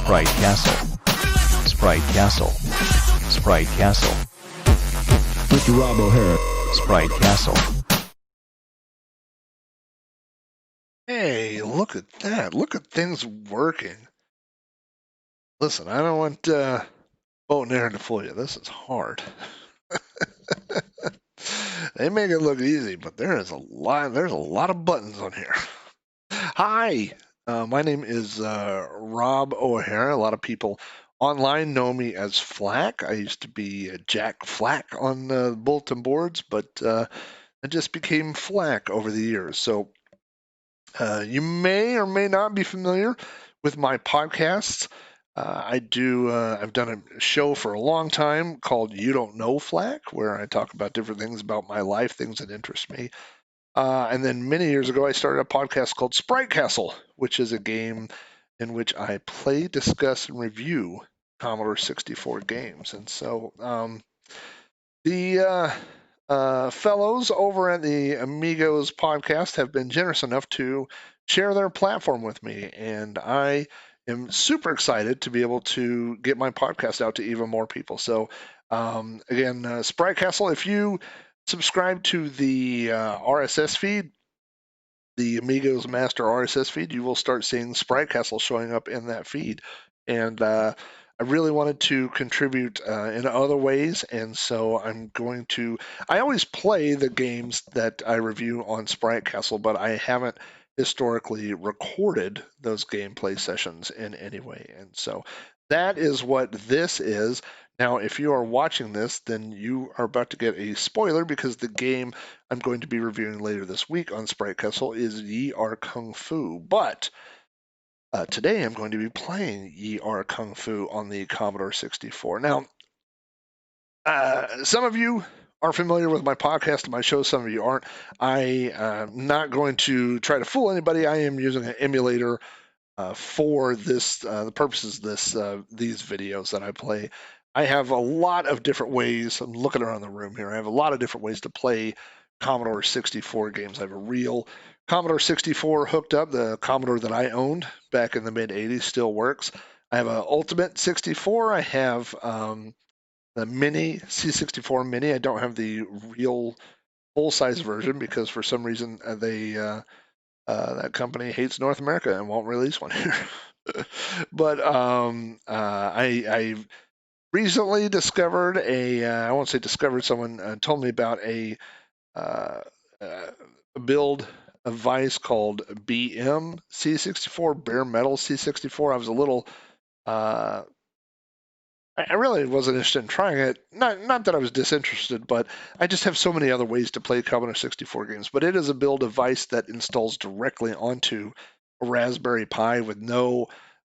Sprite Castle. Sprite Castle. Sprite Castle. Mr. Rob O'Hara. Sprite Castle. Hey, look at that. Look at things working. Listen, I don't want boat and Aaron to fool you. This is hard. They make it look easy, but there's a lot of buttons on here. Hi, my name is Rob O'Hara. A lot of people online know me as Flack. I used to be Jack Flack on bulletin boards, but I just became Flack over the years. So you may or may not be familiar with my podcasts. I've done a show for a long time called You Don't Know Flack, where I talk about different things about my life, things that interest me. And then many years ago, I started a podcast called Sprite Castle, which is a game in which I play, discuss, and review Commodore 64 games. And so the fellows over at the Amigos podcast have been generous enough to share their platform with me, and I am super excited to be able to get my podcast out to even more people. So again, Sprite Castle, if you subscribe to the RSS feed, the Amigos Master RSS feed, you will start seeing Sprite Castle showing up in that feed. And I really wanted to contribute in other ways, and so I always play the games that I review on Sprite Castle, but I haven't historically recorded those gameplay sessions in any way. And so that is what this is. Now, if you are watching this, then you are about to get a spoiler, because the game I'm going to be reviewing later this week on Sprite Castle is Yie Ar Kung-Fu. But today I'm going to be playing Yie Ar Kung-Fu on the Commodore 64. Now, some of you are familiar with my podcast and my show, some of you aren't. I'm not going to try to fool anybody. I am using an emulator for this, the purposes of these videos that I play. I have a lot of different ways. I'm looking around the room here. I have a lot of different ways to play Commodore 64 games. I have a real Commodore 64 hooked up. The Commodore that I owned back in the mid-'80s still works. I have an Ultimate 64. I have the Mini, C64 Mini. I don't have the real full-size version because for some reason that company hates North America and won't release one here. But I recently discovered I won't say discovered, someone told me about a build device called BM C64, Bare Metal C64. I was a little, I really wasn't interested in trying it. Not that I was disinterested, but I just have so many other ways to play Commodore 64 games. But it is a build device that installs directly onto a Raspberry Pi with no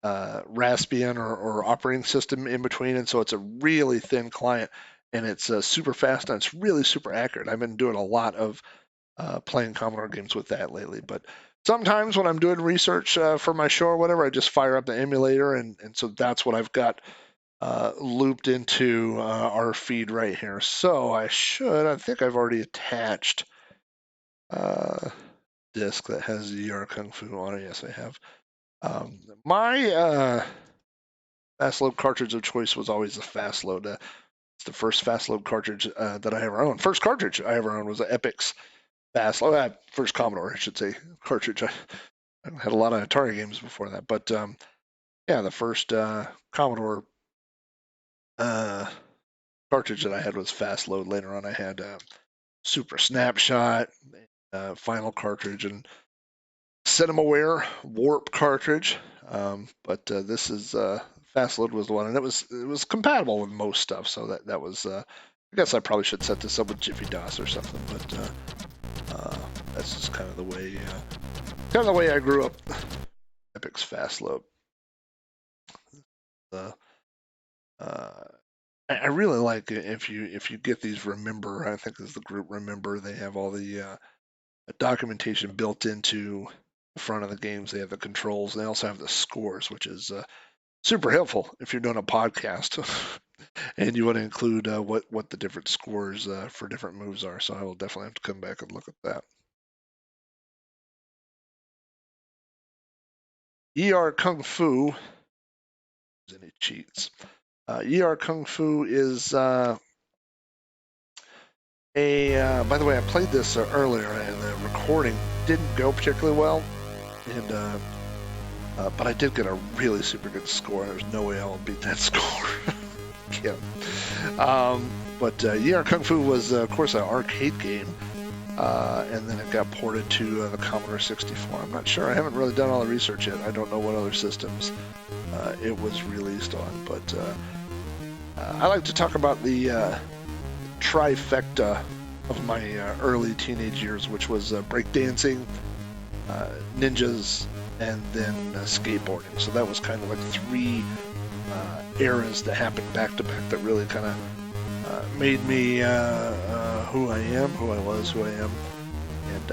Raspbian or operating system in between, and so it's a really thin client, and it's super fast, and it's really super accurate. I've been doing a lot of playing Commodore games with that lately, but sometimes when I'm doing research for my show or whatever, I just fire up the emulator, and so that's what I've got looped into our feed right here. So I think I've already attached disc that has Yie Ar Kung-Fu on it. Yes, I have. My fast load cartridge of choice was always the fast load. It's the first fast load cartridge that I ever owned. First cartridge I ever owned was an Epix fast load. First Commodore, I should say, cartridge. I had a lot of Atari games before that, but yeah, the first Commodore cartridge that I had was fast load. Later on, I had Super Snapshot, Final cartridge, and Cinemaware Warp cartridge. But this is fast load was the one, and it was compatible with most stuff. So that was I guess I probably should set this up with Jiffy DOS or something. But that's just kind of the way I grew up. Epic's fast load. I really like if you get these. Remember, I think it's the group Remember. They have all the documentation built into the front of the games. They have the controls. And they also have the scores, which is super helpful if you're doing a podcast and you want to include what the different scores for different moves are. So I will definitely have to come back and look at that. Yie Ar Kung-Fu use any cheats. Yie Ar Kung-Fu is by the way, I played this earlier, and the recording didn't go particularly well, and but I did get a really super good score, and there's no way I'll beat that score. Yeah. But Yie Ar Kung-Fu was, of course, an arcade game, and then it got ported to the Commodore 64. I'm not sure. I haven't really done all the research yet. I don't know what other systems it was released on, but I like to talk about the trifecta of my early teenage years, which was breakdancing, ninjas, and then skateboarding. So that was kind of like three eras that happened back to back that really kind of made me who I am, who I was, who I am. And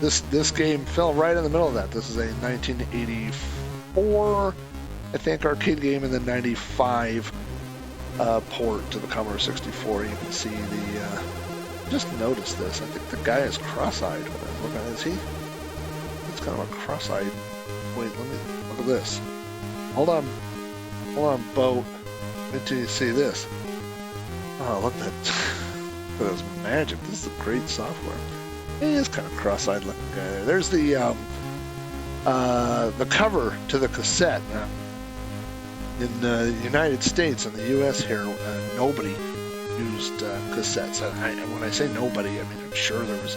this game fell right in the middle of that. This is a 1984, I think, arcade game, and then 95 port to the Commodore 64. You can see the. Just noticed this. I think the guy is cross-eyed when I look at it. Is he? It's kind of a cross-eyed. Wait, let me look at this. Hold on, Bo. Wait till you see this. Oh, look at that. That was magic. This is great software. He is kind of cross-eyed looking guy there. There's the cover to the cassette. In the United States and the U.S. here, nobody used cassettes. When I say nobody, I mean I'm sure there was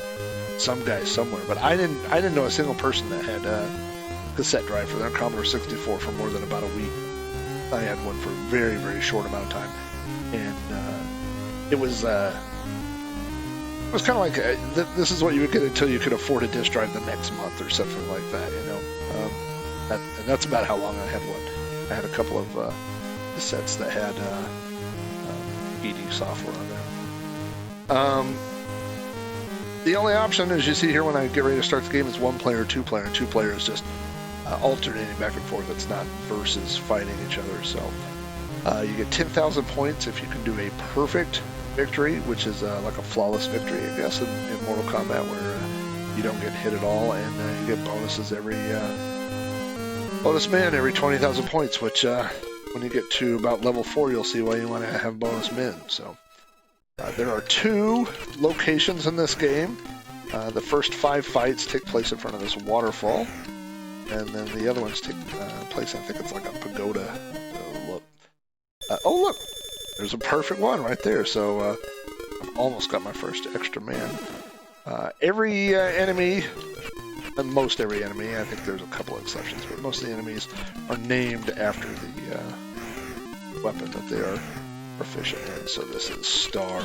some guy somewhere, but I didn't know a single person that had a cassette drive for their Commodore 64 for more than about a week. I had one for a very, very short amount of time, and it was kind of like this is what you would get until you could afford a disk drive the next month or something like that, you know. And that's about how long I had one. I had a couple of cassettes that had ED software on there. The only option, as you see here when I get ready to start the game, is one player, two player, and two player is just alternating back and forth. It's not versus fighting each other. So you get 10,000 points if you can do a perfect victory, which is like a flawless victory, I guess, in Mortal Kombat, where you don't get hit at all, and you get bonuses every bonus min every 20,000 points, which when you get to about level 4, you'll see why you want to have bonus min. So there are 2 locations in this game. The first 5 fights take place in front of this waterfall, and then the other ones take place, I think it's like a pagoda look. Oh, look! There's a perfect one right there. So I've almost got my first extra man. Every enemy, and most every enemy, I think there's a couple of exceptions, but most of the enemies are named after the weapon that they are proficient in. So this is Star.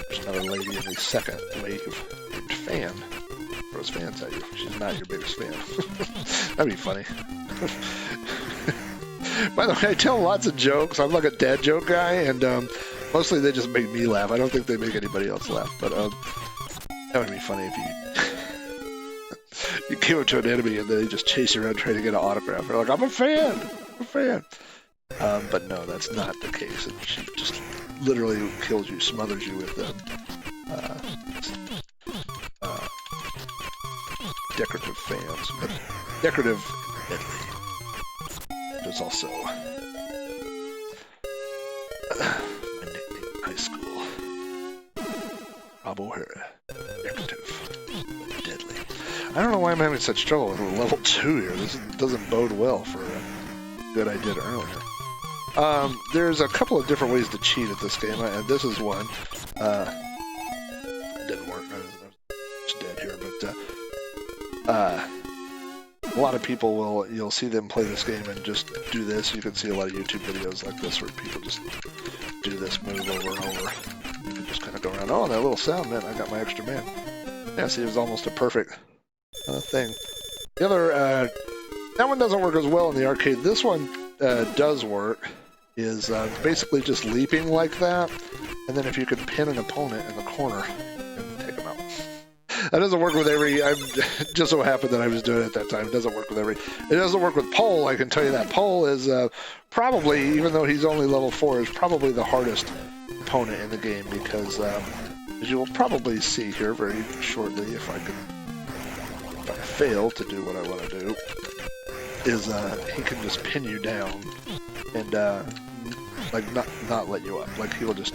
There's another lady in the second wave named Fan. Throws fans at you. She's not your biggest fan. That'd be funny. By the way, I tell lots of jokes. I'm like a dad joke guy, and mostly they just make me laugh. I don't think they make anybody else laugh, but that would be funny if you came up to an enemy and they just chase you around trying to get an autograph. They're like, I'm a fan. But no, that's not the case. She just literally kills you, smothers you with decorative fans. But decorative and deadly. There's also my nickname in high school, Rob O'Hara, decorative, deadly. I don't know why I'm having such trouble with level 2 here. This doesn't bode well for a good I did earlier. There's a couple of different ways to cheat at this game, and this is one. It didn't work. I was dead here, but a lot of people you'll see them play this game and just do this. You can see a lot of YouTube videos like this where people just do this move over and over. You can just kind of go around, oh, that little sound meant I got my extra man. Yeah, see, it was almost a perfect thing. The other, that one doesn't work as well in the arcade. This one does work, is basically just leaping like that, and then if you can pin an opponent in the corner, you can take them out. That doesn't work with every. I'm just so happened that I was doing it at that time. It doesn't work with every. It doesn't work with Pole. I can tell you that Pole is probably, even though he's only level 4, is probably the hardest opponent in the game because, as you will probably see here very shortly, if I fail to do what I want to do, is he can just pin you down and like not let you up. Like he will just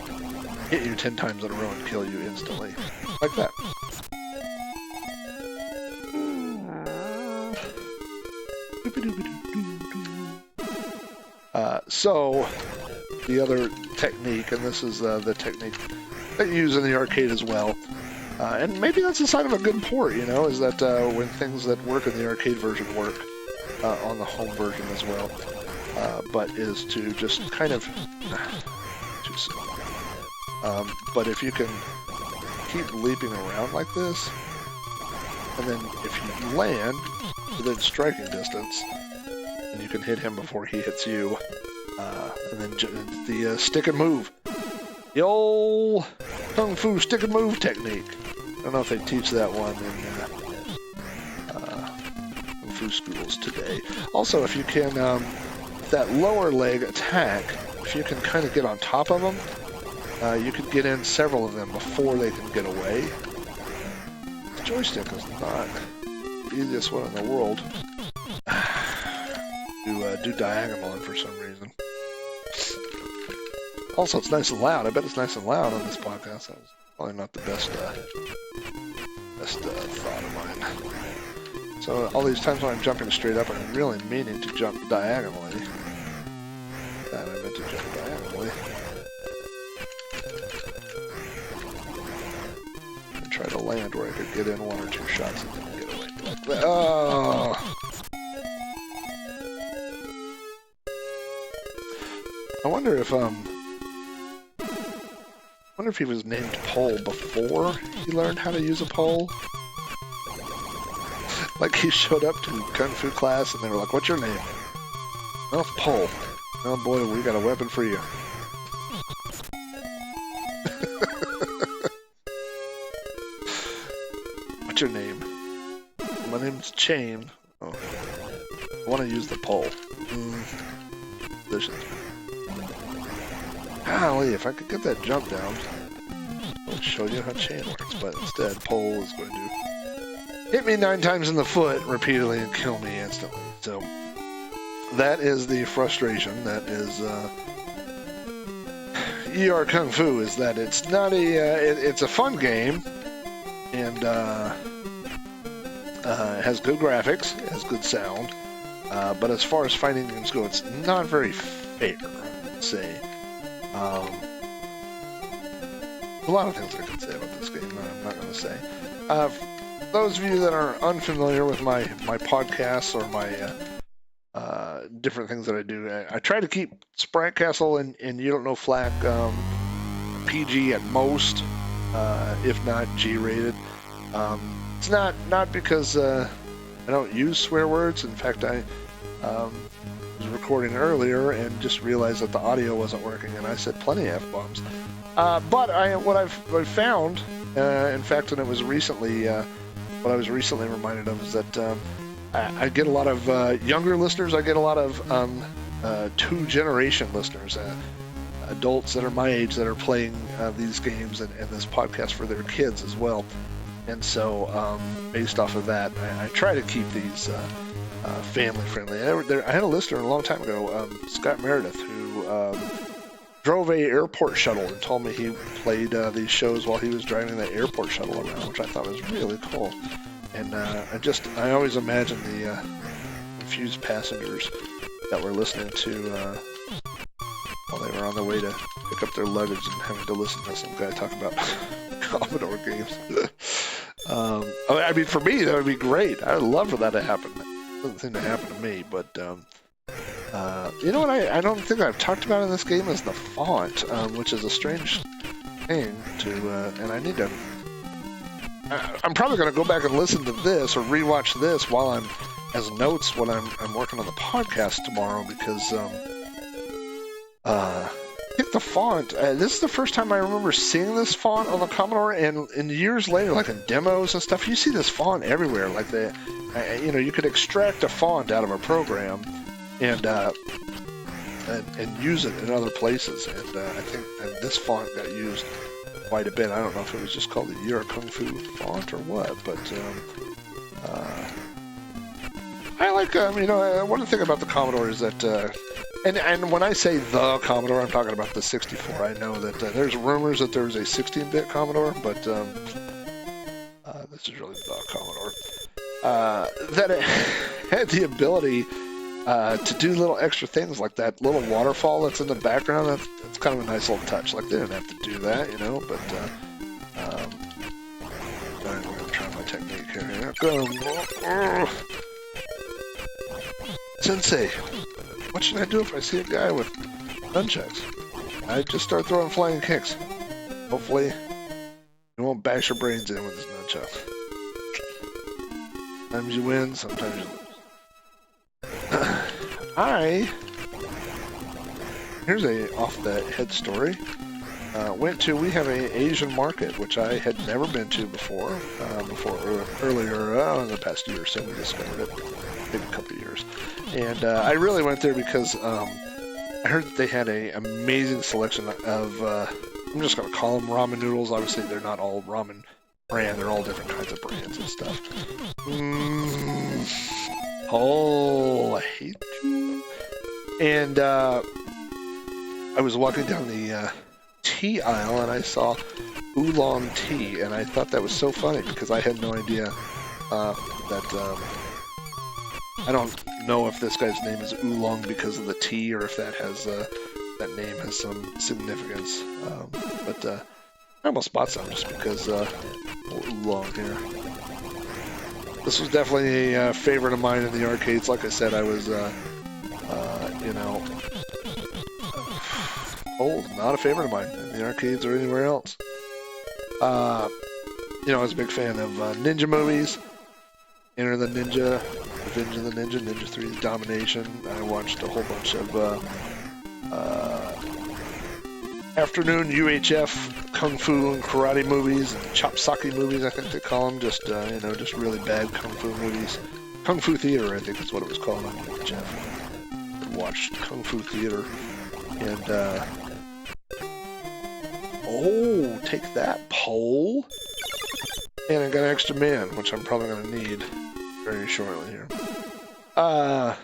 hit you 10 times in a row and kill you instantly, like that. So the other technique, and this is the technique that you use in the arcade as well, and maybe that's a sign of a good port, you know, is that when things that work in the arcade version work on the home version as well, but is to just kind of too soon. But if you can keep leaping around like this, and then if you land within striking distance, and you can hit him before he hits you, and then the stick and move. The old Kung Fu stick and move technique. I don't know if they teach that one in Kung Fu schools today. Also, if you can, that lower leg attack, if you can kind of get on top of them, you could get in several of them before they can get away. The joystick is not the easiest one in the world to do diagonal in for some reason. Also, it's nice and loud. I bet it's nice and loud on this podcast. That's probably not the best thought of mine. So all these times when I'm jumping straight up, I'm really meaning to jump diagonally. And I meant to jump diagonally. And try to land where I could get in 1 or 2 shots and then get away. Like that. Oh! I wonder if he was named Pole before he learned how to use a pole. Like he showed up to Kung Fu class and they were like, "What's your name?" "Well, it's Pole." "Oh boy, we got a weapon for you." "What's your name?" "My name's Chain." "Oh, I want to use the pole." Delicious. Golly, if I could get that jump down, I would show you how chain works, but instead, pole is going to hit me 9 times in the foot repeatedly and kill me instantly. So that is the frustration. That is Yie Ar Kung-Fu, is that it's not it's a fun game, and it has good graphics, it has good sound, but as far as fighting games go, it's not very fair, let's say. A lot of things I could say about this game that I'm not going to say. Those of you that are unfamiliar with my podcasts or my different things that I do, I try to keep Sprite Castle and You Don't Know Flack PG at most, if not G-rated. It's not because I don't use swear words. In fact, I was recording earlier and just realized that the audio wasn't working, and I said plenty of F-bombs. But what I've found, in fact, and it was recently, what I was recently reminded of is that I get a lot of younger listeners. I get a lot of 2-generation listeners, adults that are my age that are playing these games and this podcast for their kids as well. And so, based off of that, I try to keep these family friendly. I had a listener a long time ago, Scott Meredith, who drove a airport shuttle and told me he played these shows while he was driving the airport shuttle around, which I thought was really cool. And I always imagine the confused passengers that were listening to while they were on their way to pick up their luggage and having to listen to some guy talk about Commodore games. I mean, for me, that would be great. I would love for that to happen. It doesn't seem to happen to me, but you know what I don't think I've talked about in this game is the font, which is a strange thing to, and I need to. I'm probably going to go back and listen to this or rewatch this while I'm as notes when I'm working on the podcast tomorrow, because I think the font. This is the first time I remember seeing this font on the Commodore, and years later, like in demos and stuff, you see this font everywhere. Like you could extract a font out of a program and use it in other places, and I think this font got used quite a bit. I don't know if it was just called the Yie Ar Kung-Fu font or what, but I like, one thing about the Commodore is that, and when I say the Commodore, I'm talking about the 64. I know that there's rumors that there's a 16-bit Commodore, but this is really the Commodore. That it had the ability to do little extra things like that little waterfall that's in the background. That's kind of a nice little touch. Like, they didn't have to do that, but I'm going to try my technique here. Sensei, what should I do if I see a guy with nunchucks? I just start throwing flying kicks. Hopefully, he won't bash your brains in with his nunchucks. Sometimes you win, sometimes you lose. Here's a off-the-head story. We have an Asian market, which I had never been to before earlier in the past year or so. We discovered it, maybe a couple of years. And I really went there because I heard that they had an amazing selection of, I'm just going to call them ramen noodles. Obviously, they're not all ramen brand. They're all different kinds of brands and stuff. Oh, I hate you. And I was walking down the tea aisle and I saw oolong tea, and I thought that was so funny because I had no idea that I don't know if this guy's name is Oolong because of the tea or if that has that name has some significance. But I almost bought some just because Oolong here. This was definitely a favorite of mine in the arcades. Like I said, I was not a favorite of mine in the arcades or anywhere else. I was a big fan of ninja movies. Enter the Ninja, Revenge of the Ninja, Ninja 3 Domination. I watched a whole bunch of afternoon UHF kung fu and karate movies and chopsaki movies, I think they call them. Just really bad kung fu movies. Kung Fu Theater, I think is what it was called on UHF. I watched Kung Fu Theater. And, take that, pole. And I got an extra man, which I'm probably going to need very shortly here. I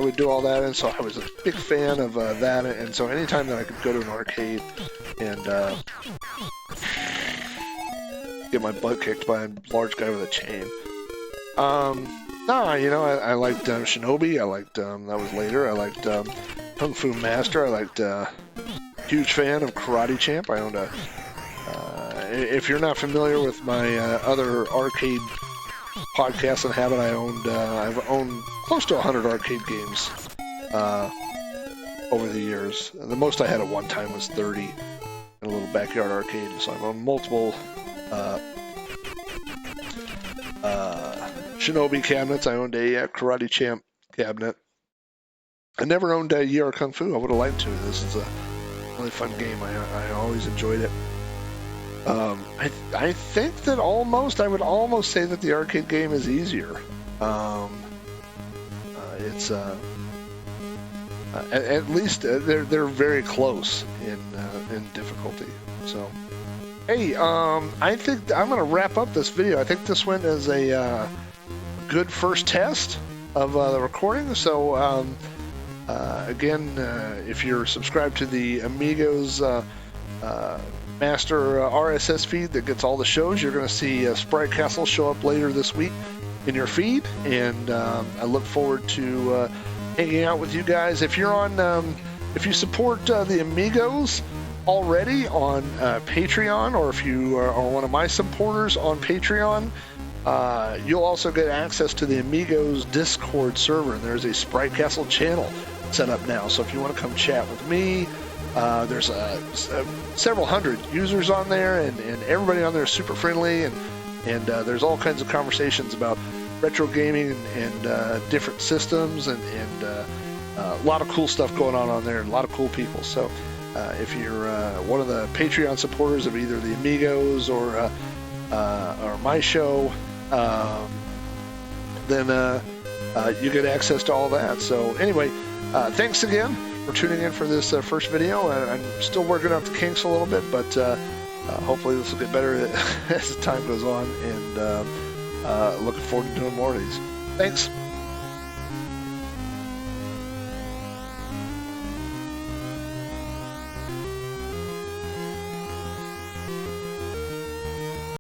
would do all that, and so I was a big fan of that, and so anytime that I could go to an arcade and get my butt kicked by a large guy with a chain. I liked Shinobi. I liked, that was later. I liked Kung Fu Master. I liked, huge fan of Karate Champ. I owned if you're not familiar with my other arcade podcasts and habit, I've owned close to 100 arcade games over the years. The most I had at one time was 30 in a little backyard arcade. So I've owned multiple Shinobi cabinets. I owned a Karate Champ cabinet. I never owned Yie Ar Kung-Fu. I would have liked to. This is a really fun game. I always enjoyed it. I think that I would almost say that the arcade game is easier. It's at least they're very close in difficulty. So, hey, I think I'm gonna wrap up this video. I think this went as a good first test of the recording. So, again, if you're subscribed to the Amigos Master RSS feed that gets all the shows, you're going to see Sprite Castle show up later this week in your feed, and I look forward to hanging out with you guys. If you're on, if you support the Amigos already on Patreon, or if you are one of my supporters on Patreon, you'll also get access to the Amigos Discord server, and there's a Sprite Castle channel set up now. So if you want to come chat with me, there's several hundred users on there, and everybody on there is super friendly, and there's all kinds of conversations about retro gaming and different systems, and a lot of cool stuff going on there, and a lot of cool people. So if you're one of the Patreon supporters of either the Amigos or my show, then you get access to all that. So anyway, thanks again for tuning in for this first video. I'm still working out the kinks a little bit, but hopefully this will get better as time goes on, and looking forward to doing more of these. Thanks.